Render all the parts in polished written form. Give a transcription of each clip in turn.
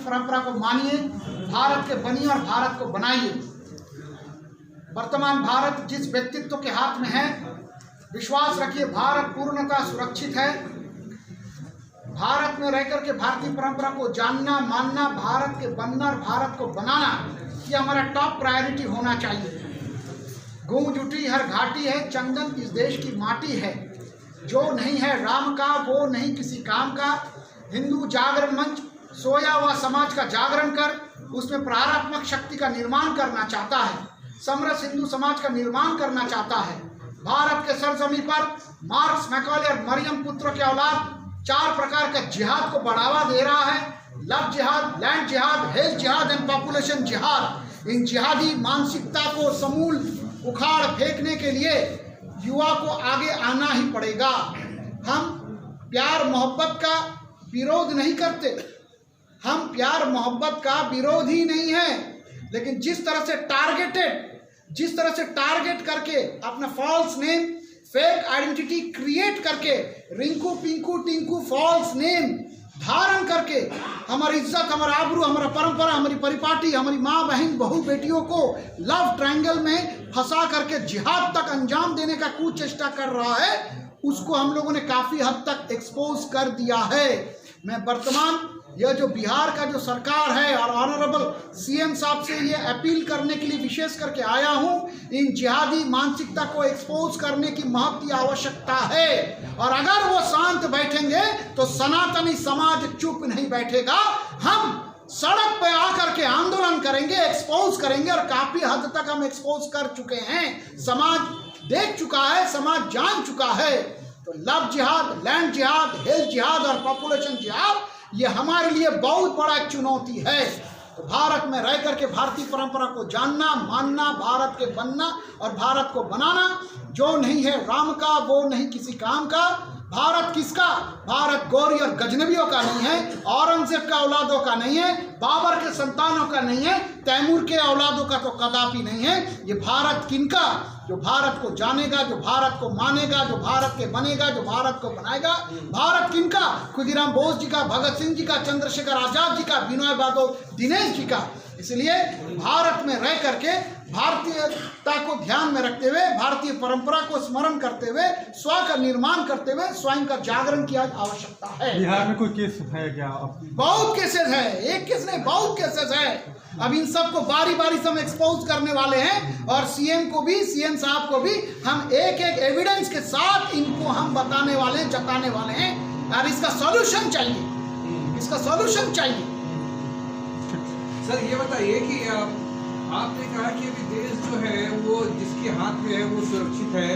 भारतीय परंपरा को मानिए, भारत के बनिए और भारत को बनाइए। वर्तमान भारत जिस व्यक्तित्व के हाथ में है, विश्वास रखिए भारत पूर्णतः सुरक्षित है। भारत में रहकर के भारतीय परंपरा को जानना, मानना, भारत के बनना और भारत को बनाना, ये हमारा टॉप प्रायोरिटी होना चाहिए। गूंज उठी हर घाटी है, चंदन इस देश की माटी है। जो नहीं है राम का वो नहीं किसी काम का। हिंदू जागरण मंच सोया हुआ समाज का जागरण कर उसमें प्रहारात्मक शक्ति का निर्माण करना चाहता है। समरस हिंदू समाज का निर्माण करना चाहता है। भारत के सरजमी पर मार्क्स, मैकॉले और मरियम पुत्र के औलाद 4 प्रकार का जिहाद को बढ़ावा दे रहा है। लव जिहाद, लैंड जिहाद, हेल्थ जिहाद एंड पॉपुलेशन जिहाद। इन जिहादी मानसिकता को समूल उखाड़ फेंकने के लिए युवा को आगे आना ही पड़ेगा। हम प्यार मोहब्बत का विरोध नहीं करते, हम प्यार मोहब्बत का विरोध ही नहीं है, लेकिन जिस तरह से टारगेट करके अपना false name, fake identity create करके रिंकू पिंकू टिंकू फॉल्स नेम धारण करके हमारी इज्जत, हमारा आबरू, हमारा परंपरा, हमारी परिपाटी, हमारी माँ बहन बहू बेटियों को लव ट्रायंगल में फंसा करके जिहाद तक अंजाम देने का कुचेष्टा कर रहा है, उसको हम लोगों ने काफ़ी हद तक एक्सपोज कर दिया है। मैं वर्तमान यह जो बिहार का जो सरकार है और ऑनरेबल सीएम साहब से ये अपील करने के लिए विशेष करके आया हूँ, इन जिहादी मानसिकता को एक्सपोज करने की महत्व आवश्यकता है। और अगर वो शांत बैठेंगे तो सनातनी समाज चुप नहीं बैठेगा। हम सड़क पे आकर के आंदोलन करेंगे, एक्सपोज करेंगे, और काफी हद तक हम एक्सपोज कर चुके हैं। समाज देख चुका है, समाज जान चुका है। तो लव जिहाद, लैंड जिहाद, हेल्थ जिहाद और पॉपुलेशन जिहाद ये हमारे लिए बहुत बड़ा चुनौती है। तो भारत में रह करके भारतीय परंपरा को जानना, मानना, भारत के बनना और भारत को बनाना। जो नहीं है राम का वो नहीं किसी काम का। भारत किसका? भारत गौरी और गजनबियों का नहीं है, औरंगजेब का औलादों का नहीं है, बाबर के संतानों का नहीं है, तैमूर के औलादों का तो कदापि नहीं है। ये भारत किनका? जो भारत को जानेगा, जो भारत को मानेगा, जो भारत के बनेगा, जो भारत को बनाएगा। भारत किनका? खुदीराम बोस जी का, भगत सिंह जी का, चंद्रशेखर आजाद जी का, विनोय बादल दिनेश जी का। इसलिए भारत में रह करके भारतीयता को ध्यान में रखते हुए, भारतीय परंपरा को स्मरण करते हुए, स्व का निर्माण करते हुए स्वयं का जागरण की आवश्यकता है। बिहार में कोई केस है क्या? बहुत केसेस है, एक केस नहीं बहुत केसेस है। अब इन सब को बारी बारी से हम एक्सपोज करने वाले हैं और सीएम साहब को भी हम एक एक एविडेंस के साथ इनको हम बताने वाले हैं, जताने वाले हैं। और इसका सॉल्यूशन चाहिए, इसका सॉल्यूशन चाहिए। सर ये बताइए कि आपने कहा कि अभी देश जो है वो जिसके हाथ में है वो सुरक्षित है,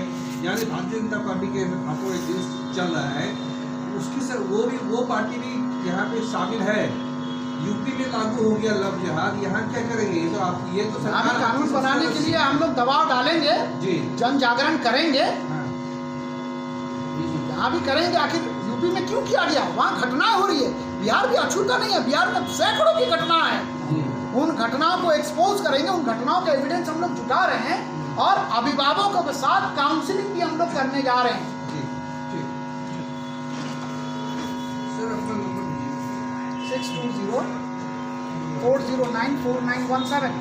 यानी भारतीय जनता पार्टी के हाथों में देश चल रहा है, उसकी सर वो पार्टी भी यहाँ पे शामिल है। यूपी में लागू हो गया लव जिहाद, यहाँ क्या करेंगे? तो आप ये तो सरकार कानून बनाने के लिए हम लोग दबाव डालेंगे जी, जन जागरण करेंगे। यहाँ भी करेंगे। आखिर यूपी में क्यों किया गया? वहाँ घटनाएं हो रही है। बिहार भी अछूता नहीं है, बिहार में सैकड़ों की घटना है। उन घटनाओं को एक्सपोज करेंगे, उन घटनाओं का एविडेंस हम लोग जुटा रहे हैं और अभिभावकों के साथ काउंसलिंग भी हम लोग करने जा रहे हैं। सर अपना नंबर 620 409 4917।